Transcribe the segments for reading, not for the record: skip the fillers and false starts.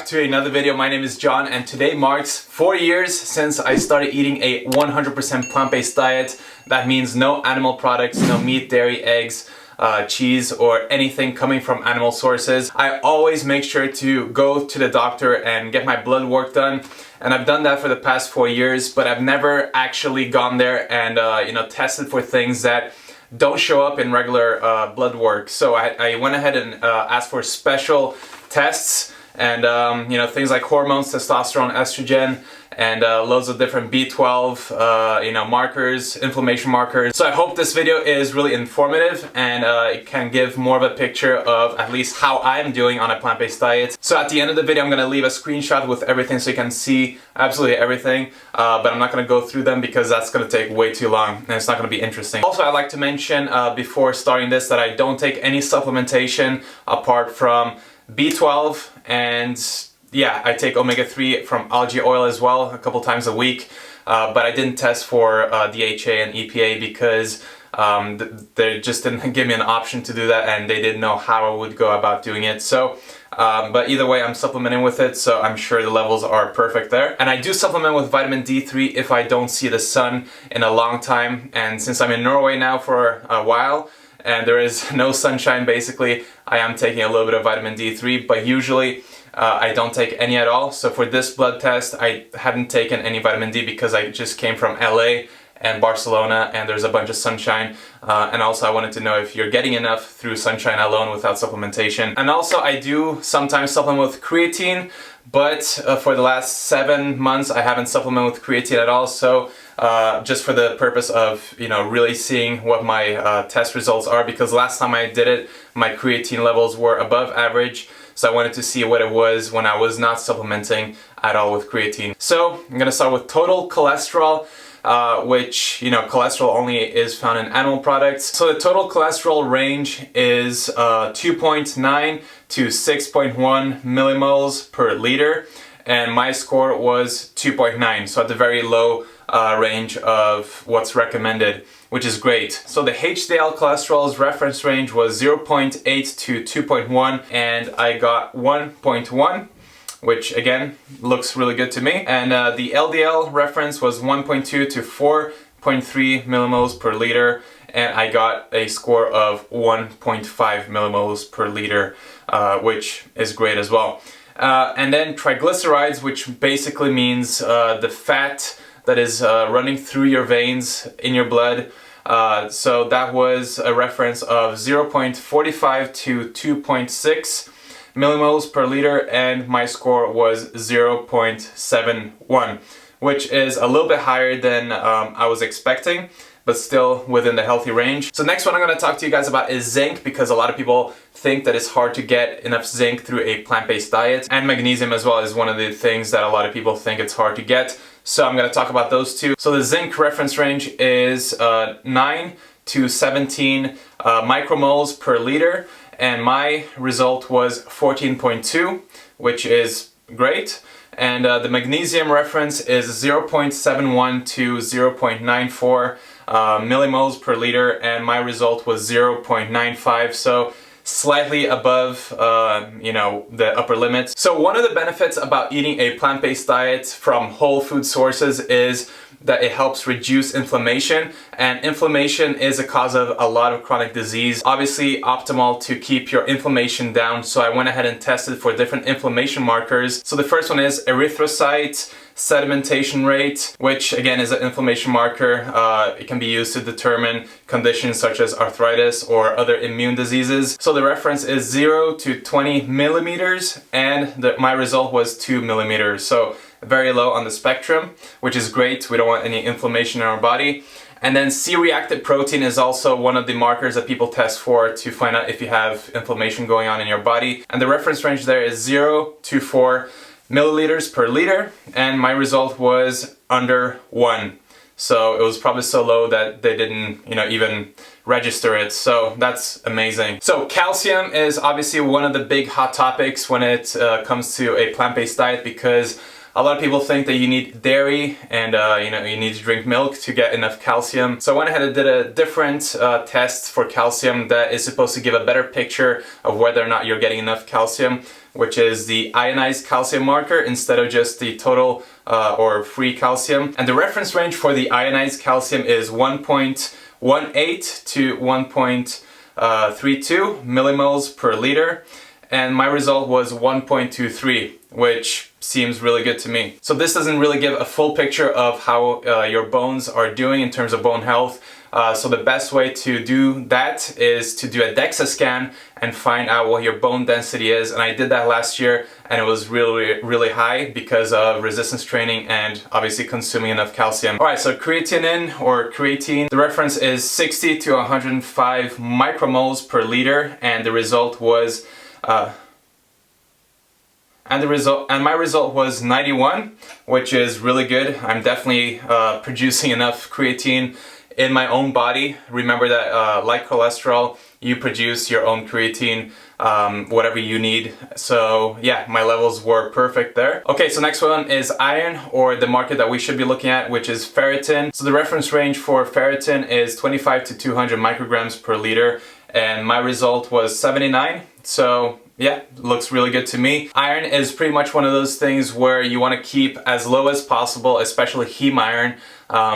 to another video. My name is John and today marks 4 years since I started eating a 100% plant-based diet. That means no animal products, no meat, dairy, eggs, cheese, or anything coming from animal sources. I always make sure to go to the doctor and get my blood work done, and I've done that for the past 4 years, but I've never actually gone there and tested for things that don't show up in regular blood work. So I went ahead and asked for special tests and things like hormones, testosterone, estrogen, and loads of different B12 markers, inflammation markers. So I hope this video is really informative and it can give more of a picture of at least how I'm doing on a plant-based diet. So at the end of the video I'm going to leave a screenshot with everything so you can see absolutely everything, but I'm not going to go through them because that's going to take way too long and it's not going to be interesting. Also, I'd like to mention before starting this that I don't take any supplementation apart from B12, and yeah, I take omega-3 from algae oil as well a couple times a week, but I didn't test for DHA and EPA because they just didn't give me an option to do that and they didn't know how I would go about doing it. So, but either way, I'm supplementing with it, so I'm sure the levels are perfect there. And I do supplement with vitamin D3 if I don't see the sun in a long time, and since I'm in Norway now for a while, and there is no sunshine basically, I am taking a little bit of vitamin D3, but usually I don't take any at all. So for this blood test, I hadn't taken any vitamin D because I just came from LA and Barcelona and there's a bunch of sunshine. And also I wanted to know if you're getting enough through sunshine alone without supplementation. And also I do sometimes supplement with creatine, but for the last 7 months I haven't supplemented with creatine at all. So just for the purpose of really seeing what my test results are, because last time I did it my creatine levels were above average, so I wanted to see what it was when I was not supplementing at all with creatine. So I'm gonna start with total cholesterol, which cholesterol only is found in animal products. So the total cholesterol range is 2.9 to 6.1 millimoles per liter, and my score was 2.9, so at the very low range of what's recommended, which is great. So the HDL cholesterol's reference range was 0.8 to 2.1, and I got 1.1, which again looks really good to me. And the LDL reference was 1.2 to 4.3 millimoles per liter, and I got a score of 1.5 millimoles per liter, which is great as well. And then triglycerides, which basically means the fat that is running through your veins in your blood. So that was a reference of 0.45 to 2.6 millimoles per liter, and my score was 0.71, which is a little bit higher than I was expecting, but still within the healthy range. So next one I'm going to talk to you guys about is zinc, because a lot of people think that it's hard to get enough zinc through a plant-based diet, and magnesium as well is one of the things that a lot of people think it's hard to get. So I'm going to talk about those two. So the zinc reference range is 9 to 17 micromoles per liter, and my result was 14.2, which is great. And the magnesium reference is 0.71 to 0.94 millimoles per liter, and my result was 0.95, so slightly above the upper limit. So one of the benefits about eating a plant-based diet from whole food sources is that it helps reduce inflammation, and inflammation is a cause of a lot of chronic disease. Obviously optimal to keep your inflammation down, so I went ahead and tested for different inflammation markers. So the first one is erythrocyte sedimentation rate, which again is an inflammation marker. It can be used to determine conditions such as arthritis or other immune diseases. So the reference is 0 to 20 millimeters, and my result was 2 millimeters. So very low on the spectrum, which is great. We don't want any inflammation in our body. And then C-reactive protein is also one of the markers that people test for to find out if you have inflammation going on in your body. And the reference range there is 0 to 4 milliliters per liter, and my result was under 1. So it was probably so low that they didn't even register it, so that's amazing. So calcium is obviously one of the big hot topics when it comes to a plant-based diet, because A lot of people think that you need dairy and you need to drink milk to get enough calcium. So I went ahead and did a different test for calcium that is supposed to give a better picture of whether or not you're getting enough calcium, which is the ionized calcium marker instead of just the total or free calcium. And the reference range for the ionized calcium is 1.18 to 1.32 millimoles per liter. And my result was 1.23, which seems really good to me. So this doesn't really give a full picture of how your bones are doing in terms of bone health. So the best way to do that is to do a DEXA scan and find out what your bone density is. And I did that last year and it was really high because of resistance training and obviously consuming enough calcium. Alright, so creatinine or creatine, the reference is 60 to 105 micromoles per liter, and the result was my result was 91, which is really good. I'm definitely producing enough creatine in my own body. Remember that like cholesterol, you produce your own creatine, whatever you need. So yeah, my levels were perfect there. Okay, so next one is iron, or the market that we should be looking at, which is ferritin. So the reference range for ferritin is 25 to 200 micrograms per liter, and my result was 79. So yeah, looks really good to me. Iron is pretty much one of those things where you want to keep as low as possible, especially heme iron,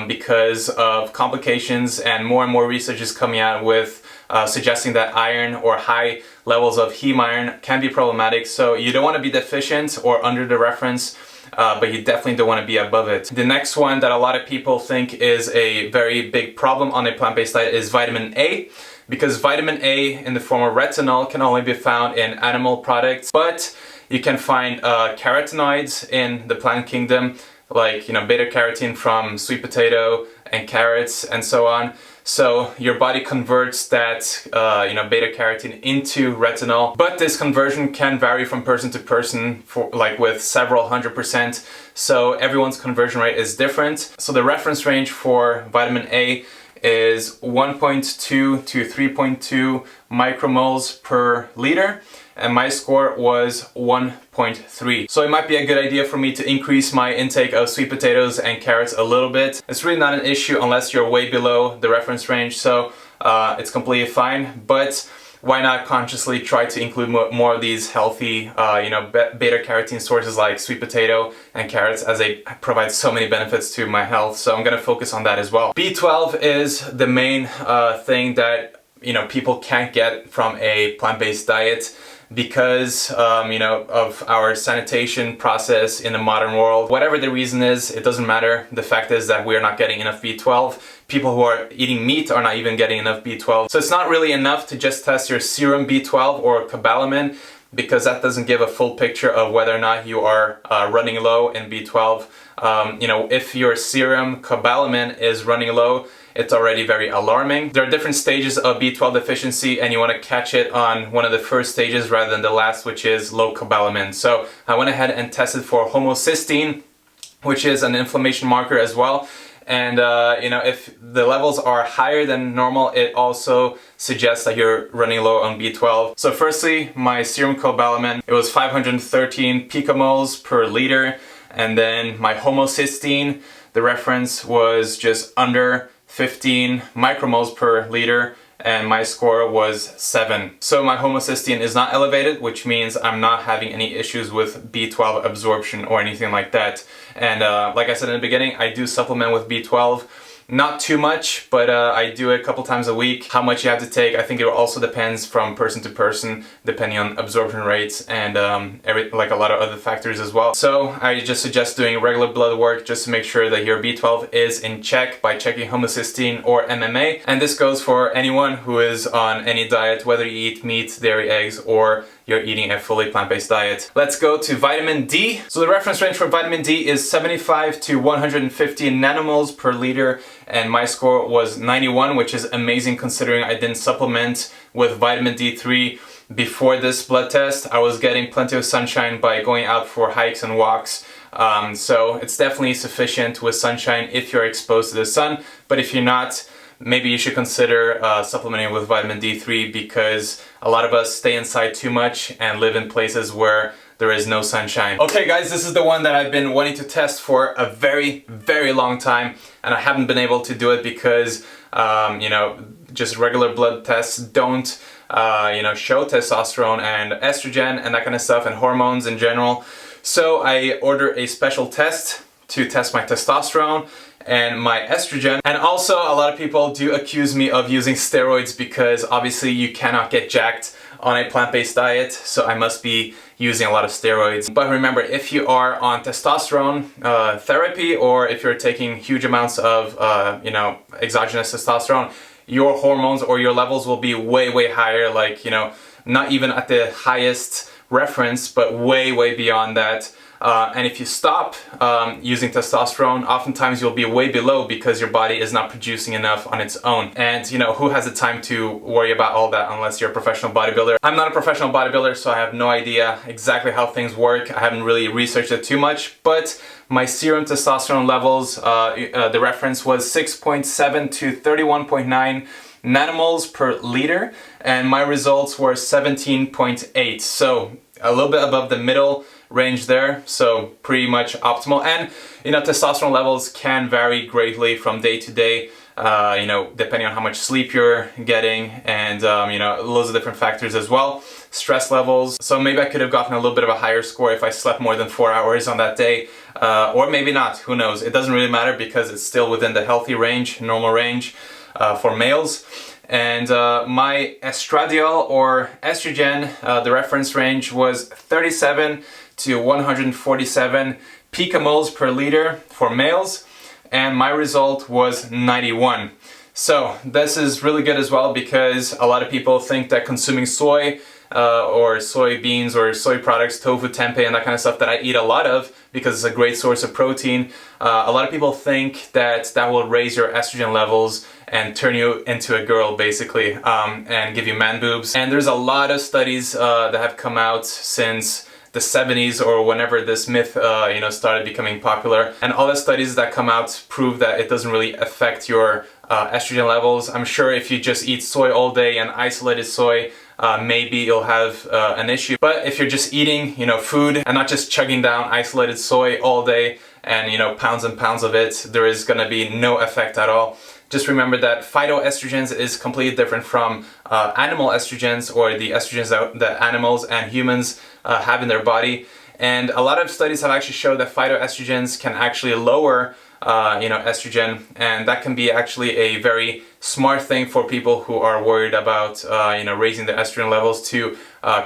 because of complications, and more research is coming out with suggesting that iron or high levels of heme iron can be problematic. So you don't want to be deficient or under the reference, but you definitely don't want to be above it. The next one that a lot of people think is a very big problem on a plant-based diet is vitamin A. Because vitamin A in the form of retinol can only be found in animal products, but you can find carotenoids in the plant kingdom, like beta carotene from sweet potato and carrots and so on. So your body converts that beta carotene into retinol, but this conversion can vary from person to person, with several 100%. So everyone's conversion rate is different. So the reference range for vitamin A is 1.2 to 3.2 micromoles per liter, and my score was 1.3. So it might be a good idea for me to increase my intake of sweet potatoes and carrots a little bit. It's really not an issue unless you're way below the reference range, so it's completely fine, but why not consciously try to include more of these healthy, beta carotene sources like sweet potato and carrots, as they provide so many benefits to my health. So I'm going to focus on that as well. B12 is the main thing that people can't get from a plant-based diet because of our sanitation process in the modern world. Whatever the reason is, it doesn't matter. The fact is that we're not getting enough B12. People who are eating meat are not even getting enough B12. So it's not really enough to just test your serum B12 or cobalamin, because that doesn't give a full picture of whether or not you are running low in B12. If your serum cobalamin is running low, it's already very alarming. There are different stages of B12 deficiency, and you want to catch it on one of the first stages rather than the last, which is low cobalamin. So I went ahead and tested for homocysteine, which is an inflammation marker as well. And if the levels are higher than normal, it also suggests that you're running low on B12. So firstly, my serum cobalamin, it was 513 picomoles per liter, and then my homocysteine, the reference was just under 15 micromoles per liter, and my score was 7. So my homocysteine is not elevated, which means I'm not having any issues with B12 absorption or anything like that. And like I said in the beginning, I do supplement with B12. Not too much, but I do it a couple times a week. How much you have to take, I think it also depends from person to person, depending on absorption rates and like a lot of other factors as well. So I just suggest doing regular blood work just to make sure that your B12 is in check by checking homocysteine or MMA. And this goes for anyone who is on any diet, whether you eat meat, dairy, eggs, or you're eating a fully plant-based diet. Let's go to vitamin D. So the reference range for vitamin D is 75 to 150 nanomoles per liter, and my score was 91, which is amazing considering I didn't supplement with vitamin D3 before this blood test. I was getting plenty of sunshine by going out for hikes and walks. So it's definitely sufficient with sunshine if you're exposed to the sun, but if you're not, maybe you should consider supplementing with vitamin D3, because a lot of us stay inside too much and live in places where there is no sunshine. Okay guys, this is the one that I've been wanting to test for a very, very long time, and I haven't been able to do it because, you know, just regular blood tests don't, you know, show testosterone and estrogen and that kind of stuff, and hormones in general. So I ordered a special test to test my testosterone and my estrogen. And also a lot of people do accuse me of using steroids because obviously you cannot get jacked on a plant-based diet, so I must be using a lot of steroids. But remember, if you are on testosterone therapy, or if you're taking huge amounts of you know, exogenous testosterone, your hormones or your levels will be way, way higher, like, you know, not even at the highest reference, but way, way beyond that. And if you stop using testosterone, oftentimes you'll be way below because your body is not producing enough on its own. And you know, who has the time to worry about all that unless you're a professional bodybuilder? I'm not a professional bodybuilder, so I have no idea exactly how things work. I haven't really researched it too much, but my serum testosterone levels, the reference was 6.7 to 31.9 nanomoles per liter, and my results were 17.8. So a little bit above the middle range there, so pretty much optimal. And you know, testosterone levels can vary greatly from day to day, you know, depending on how much sleep you're getting, and you know, loads of different factors as well. Stress levels, so maybe I could have gotten a little bit of a higher score if I slept more than 4 hours on that day, or maybe not, who knows. It doesn't really matter because it's still within the healthy range, normal range for males. And my estradiol or estrogen, the reference range was 37 to 147 picomoles per liter for males, and my result was 91. So this is really good as well, because a lot of people think that consuming soy or soybeans or soy products, tofu, tempeh, and that kind of stuff that I eat a lot of because it's a great source of protein, a lot of people think that that will raise your estrogen levels and turn you into a girl, basically, and give you man boobs. And there's a lot of studies that have come out since the 70s or whenever this myth you know, started becoming popular, and all the studies that come out prove that it doesn't really affect your estrogen levels. I'm sure if you just eat soy all day and isolated soy, maybe you'll have an issue, but if you're just eating, you know, food and not just chugging down isolated soy all day and, you know, pounds and pounds of it, there is going to be no effect at all. Just remember that phytoestrogens is completely different from animal estrogens, or the estrogens that animals and humans have in their body. And a lot of studies have actually showed that phytoestrogens can actually lower you know, estrogen, and that can be actually a very smart thing for people who are worried about you know, raising their estrogen levels, to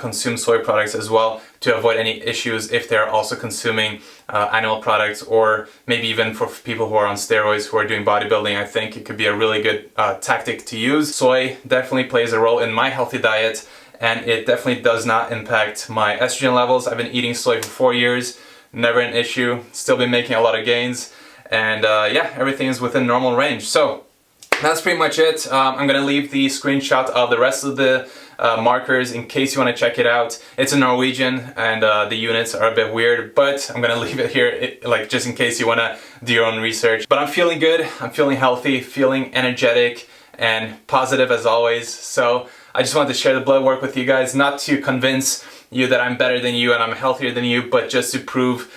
consume soy products as well, to avoid any issues if they're also consuming animal products, or maybe even for people who are on steroids who are doing bodybuilding. I think it could be a really good tactic to use. Soy definitely plays a role in my healthy diet, and it definitely does not impact my estrogen levels. I've been eating soy for 4 years, never an issue, still been making a lot of gains, and yeah, everything is within normal range. So that's pretty much it. I'm gonna leave the screenshot of the rest of the markers in case you want to check it out. It's in Norwegian, and the units are a bit weird, but I'm gonna leave it here, like, just in case you want to do your own research. But I'm feeling good, I'm feeling healthy, feeling energetic and positive as always. So I just wanted to share the blood work with you guys, not to convince you that I'm better than you and I'm healthier than you, but just to prove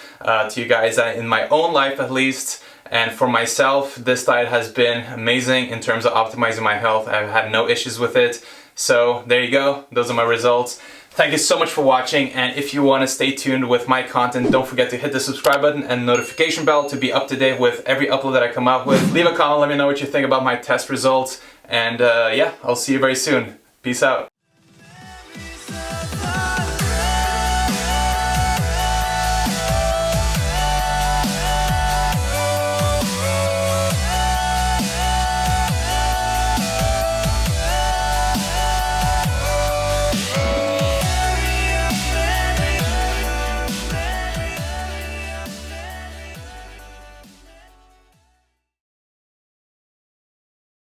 to you guys that in my own life, at least, and for myself, this diet has been amazing in terms of optimizing my health. I've had no issues with it. So there you go, those are my results. Thank you so much for watching, and if you want to stay tuned with my content, don't forget to hit the subscribe button and notification bell to be up to date with every upload that I come out with. Leave a comment, let me know what you think about my test results, and yeah, I'll see you very soon. Peace out.